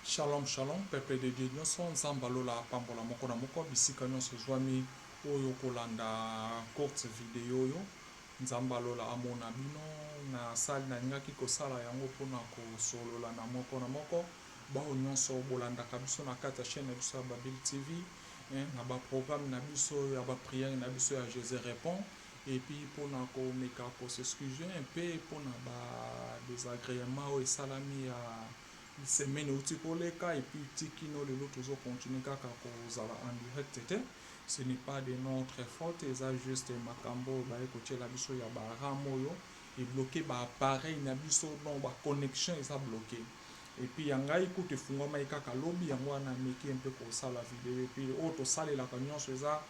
Shalom, shalom, peuple de Dieu, nous sommes Zambalola, Pambola, Mokona, Moko, Bisika, nous sommes Zwami, Oyo, Kolanda, courte vidéo, yo, Zambalola, Amona, Bino, na sali na ngaki kosala yango pona ko solo la na moko, ba onyon so bolanda kabiso na kata chaîne biso ya Babil TV, na ba programme na biso ya ba prière na biso ya Jésus répond, et puis pona ko meka ko s'excuser un peu pona ba désagrément et salami ya semaine uti koleka et puis tikino lelo toujours continuer kaka kozala en direct te. Ce n'est pas de notre faute, eza juste makambo ba ekoche la biso ya ba ramoyo et bloqué ba appareil na biso non ba connexion eza bloqué. Et puis yanga écoute fungoma kaka lobby yango na meki un peu ko sala vidéo et puis auto sale la camion eza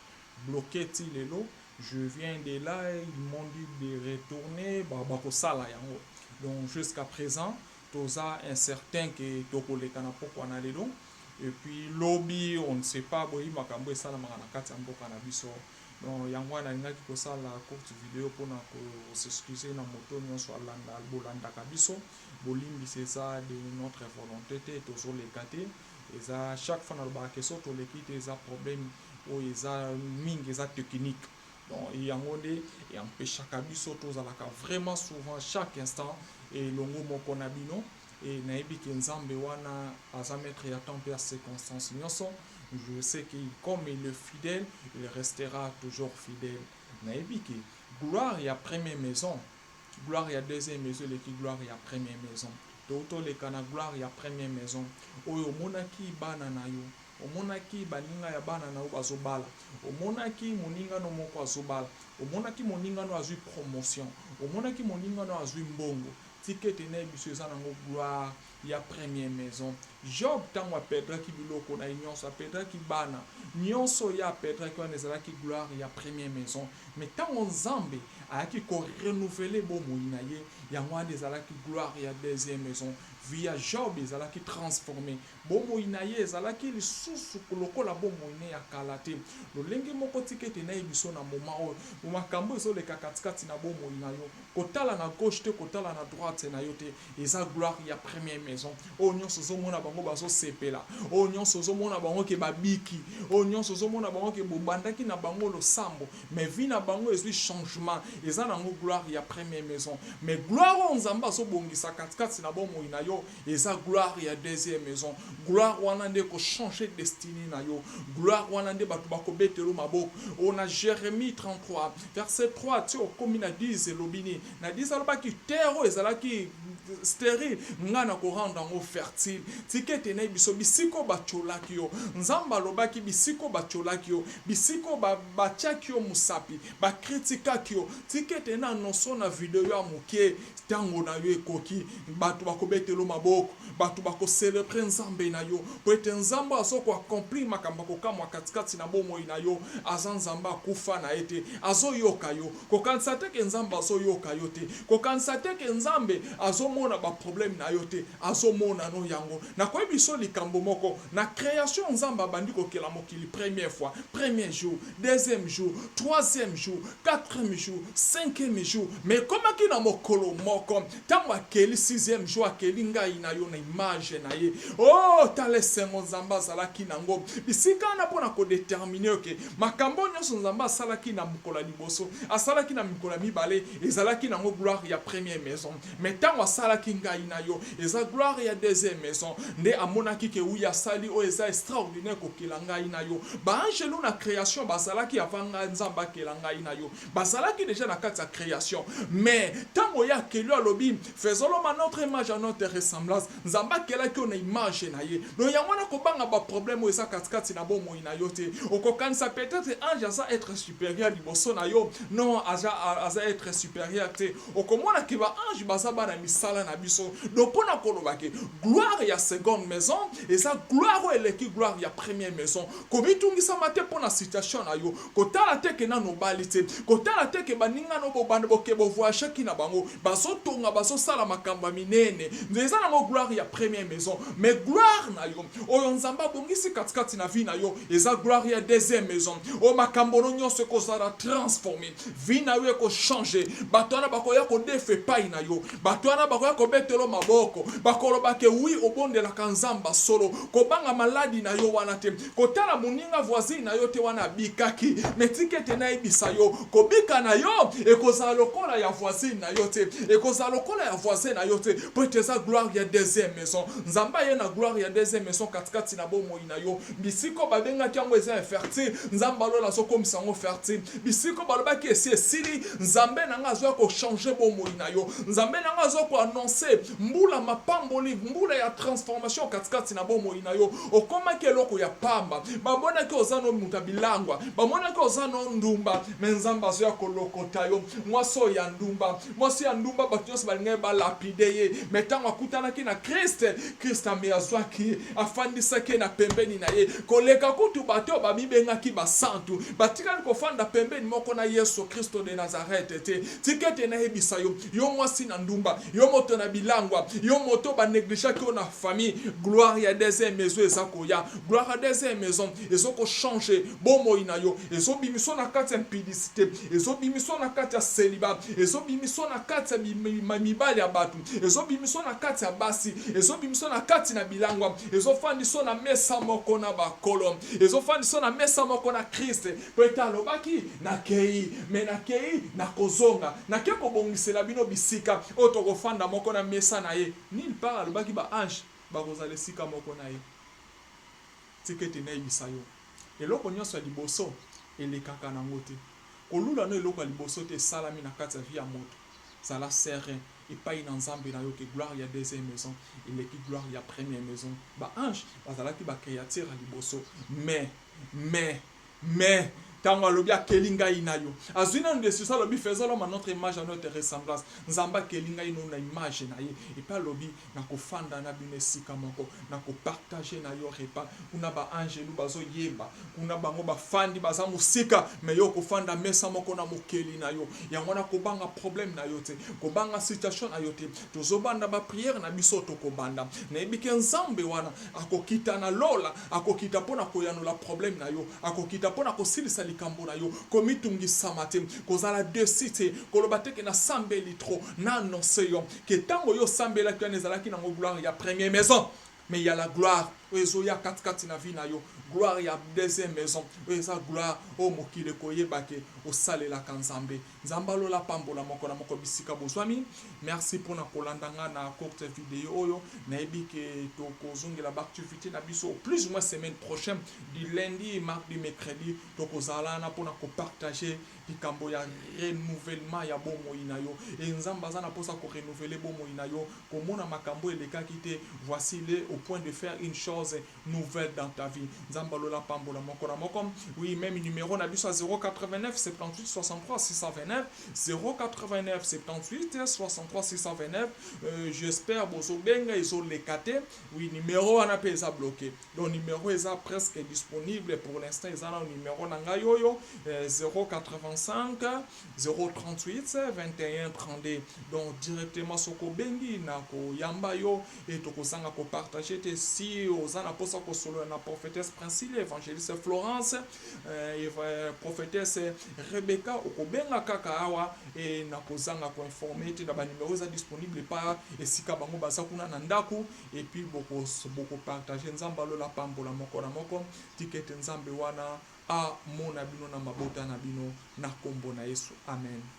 bloqué ti lelo. Je viens de là, ils m'ont dit de retourner ba ko sala yango. Donc jusqu'à présent toza incertain que tokoleka na poko na lelo et puis lobby on ne sait pas boyi makambo esala na kati ya mboka na biso. Donc yango na ngaki ko sala courte vidéo pona ko s'excuser na moto nyonso alanda bolanda kabiso bolimbi c'est ça de notre volonté te tozo lekate eza chaque fois na ba keso to lekite eza problème o eza mingi eza technique. Donc yango nde et empêche kabiso tozalaka vraiment souvent chaque instant et longo moko na bino et naibi ke nzambe wana aza maître ya temps per circonstances nyonso. Je sais que comme il est fidèle, il restera toujours fidèle. Naibi ke gloire ya première maison, gloire ya deuxième maison, et qui gloire ya première maison. Toto le kana gloire ya première maison. Oyo monaki bana na yo. Omonaki baninga ya bana na yo bazobala. Omonaki moninga no moko azobala. Omonaki moninga no azui promotion. Omonaki moninga no azui mbongo. Tikete na biso eza nango gloire ya première maison. Job tango apedra ki biloko na nyonso apedra ki bana nyonso ya apedra ki wana ezalaki gloire ya première maison. Mais tango nzambe ayaki ko renouveler bomoi na ye yango wana ezalaki gloire ya deuxième maison. Via Job ezalaki transformé bomoi na ye ezalaki lisusu lokola bomoi ne ya kala te. Lolenge moko tikete na biso na moment oyo makambo ezoleka katikati na bomoi na yo kotala na gauche te kotala na droite na yo te eza gloire ya première maison. O nyonso zomona bango bazo sepela, o nyonso zomona bango ke babiki, o nyonso zomona bango ke bobandaki na bango lo sambo, mais vi na bango ezwi changement eza nango gloire ya première maison. Mais gloire o nzamba azo bongisa katikati na bomoi na yo eza gloire ya deuxième maison. Gloire wana nde ko changer destinée na yo, gloire wana nde batu bakobetelo maboko. On a Jérémie 33 verset 3 ti okomi na 10 elobini na 10 alobaki terre ezalaki stérile ngana ko rendre en fertile tikete na biso bisiko bacholaki yo nzamba alobaki bisiko bacholaki yo bisiko batiaki yo musapi bakritikaki yo tikete na noso na video ya moke tango na yo ekoki batu bakobetelo maboko batu bako célébrer nzambe na yo po ete nzamba azoko accomplir makambo kokamwa katikati na bomoi na yo aza nzamba kufa na ete azoyoka yo kokanisa te ke nzamba azoyoka yo te kokanisa te ke nzambe azomona ba problème na yo te azomona no yango na kwa biso likambo moko na création nzamba bandi kokela mokili première fois premier jour deuxième jour troisième jour quatrième jour cinquième jour mais comment ki na mokolo moko tango akeli sixième jour akeli ngai na yo na image na ye oh tale sengo nzamba azalaki nango bisika na pona ko déterminer ke makambo nyonso nzamba asalaki na mokolo liboso asalaki na mikola mibale ezalaki nango gloire ya première maison. Mais tango asalaki ngai na yo eza gloire ya deuxième maison nde amonaki ke uya sali o eza extraordinaire kokela ngai na yo ba angelo na création bazalaki avanga nzamba kela ngai na yo bazalaki déjà na kati ya création. Mais tango ya kelo alobi faisons-le à notre image à notre ressemblance nzamba kela ki na image na ye no yango na kobanga ba problème o eza katikati na bomoi na yo te okokanisa peut-être ange asa être supérieur liboso na yo non aza être supérieur te okomona ke ba ange baza bana misala na biso donc pona kolobaki gloire ya seconde maison eza gloire eleki gloire ya première maison komitungisa mate pona situation na yo kotala te ke na nobali te kotala te ke baninga no bobanda bokebo voyage ki na bango bazotonga bazosala makamba minene eza na gloire ya première maison. Mais gloire na yo oyo nzamba bongisi katikati na vie na yo eza gloire ya deuxième maison o makambo no nyonso kozala transformer vie na yo ko changer batwana bakoya ko defe pai na yo batwana bakoya kobetelo maboko bakoloba ke oui obondelaka nzamba solo kobanga maladi na yo wana te kotala moninga voisine na yo te wana bikaki metikete na ebisa yo kobika na yo ekozala lokola ya voisine na yo te ekozala lokola ya voisin na yo te po eza gloire ya deuxième maison nzamba ye na gloire ya deuxième maison katikati na bomoi na yo bisiko babengaki yango eza infertile nzamba lola azokomisa yango fertile bisiko balobaki esi esili nzambe na nga azoya kochange bomoi na yo nzambe na nga azoya koannonce mbula mapamboli mbula ya transformation katikati na bomoi na yo okomaki eloko ya pamba bamonaki oza no muta bilangwa bamonaki oza no ndumba me nzambe azoya kolokota yo mwaso ya ndumba bato nyonso balingai balapide ye me ntango akutanaki na kriste ame azwaki afandisaki na pembeni na ye koleka kutu bato babibengaki basantu batikali kofanda pembeni moko na yesu kristo de nazarete te tikete na yebisa yo mwasi na ndumba yo moto na bilangwa yo moto banegligaki yo na famille gloire ya deuxième maison eza koya gloire ya deuxième maison ezoko changer bomoi na yo ezobimiso na kati ya impudicité ezobimiso na kati ya célibat ezobimiso na kati ya mibali ya bato ezobimiso na kati ya basi ezobimiso na kati na bilangwa ezofandiso na mesa moko na bakolo ezofandiso na mesa moko na Kriste po ete alobaki nakei me nakei nakozonga nake kobongisela bino bisika oyo tokofanda moko na mesa na ye nil part alobaki baange bakozala esika moko na ye tikete na yebisa yo eloko nyonso ya liboso elekaka nango te kolula no eloko ya liboso te esalami na kati ya vie ya moto zala serein epai na nzambe na yo ke gloire ya deuxième maison eleki gloire ya première maison baange bazalaki bakreature ya liboso mais tango alobi akeli ngai na yo azwi nanu de susa alobi faisons-le à notre image à notre ressemblance nzamba akeli ngai no na image na ye epe alobi nakofanda na bino esika moko nakopartage na yo repas kuna baangelu bazoyemba kuna bango bafandi baza mosika me yo kofanda mesa moko na mokeli na yo yango na kobanga problème na yo te kobanga situation na yo te tozobanda bapriere na biso tokobanda nayebi ke nzambe wana akokita na lola akokita mpona koyanola problème na yo akokita mpona kosilisa likambo na yo komitungisama te kozala desite koloba te ke na sambeli tro na annonce yo ke tango yo sambelaki wana ezalaki nango gloire ya première maison mais il y a la gloire oyo ya katikati na vie na yo gloire ya deuxième maison oyo eza gloire oyo mokili koyebake osalelaka nzambe nzambe alola pambola moko na moko bisika bozwami merci mpona kolanda nga na courte vidéo oyo nayebi ke tokozongela baactivité na biso plus ou moins semaine prochaine du lundi mardi mercredi tokozala na mpona kopartage likambo ya renouvellement ya bomoi na yo e nzambe aza na mposa korenouveler bomoi na yo komona makambo elekaki te voici le au point de faire une chose nouvelle dans ta vie nzamba lola pambola moko na moko oui même numéro na biso 089 78 63 629 089 78 63 629 j'espère bozo benga iso lekate oui numéro wana pe eza bloqué donc numéro eza presque disponible pour l'instant eza na numéro na ngai oyo 085 038 21 32 donc directement soko bengi na ko yamba yo et tokozanga ko partager te si ozana posa ko solo na prophétesse Princille évangéliste Florence prophétesse Rebecca okobenga kaka awa et na kozanga ko informer te na ba numéro za disponible pa esika bango baza kuna na ndaku et puis boko partager nzamba lola pambola moko na moko tikete nzambe wana a mona bino na mabota na bino na kombo na Yesu amen.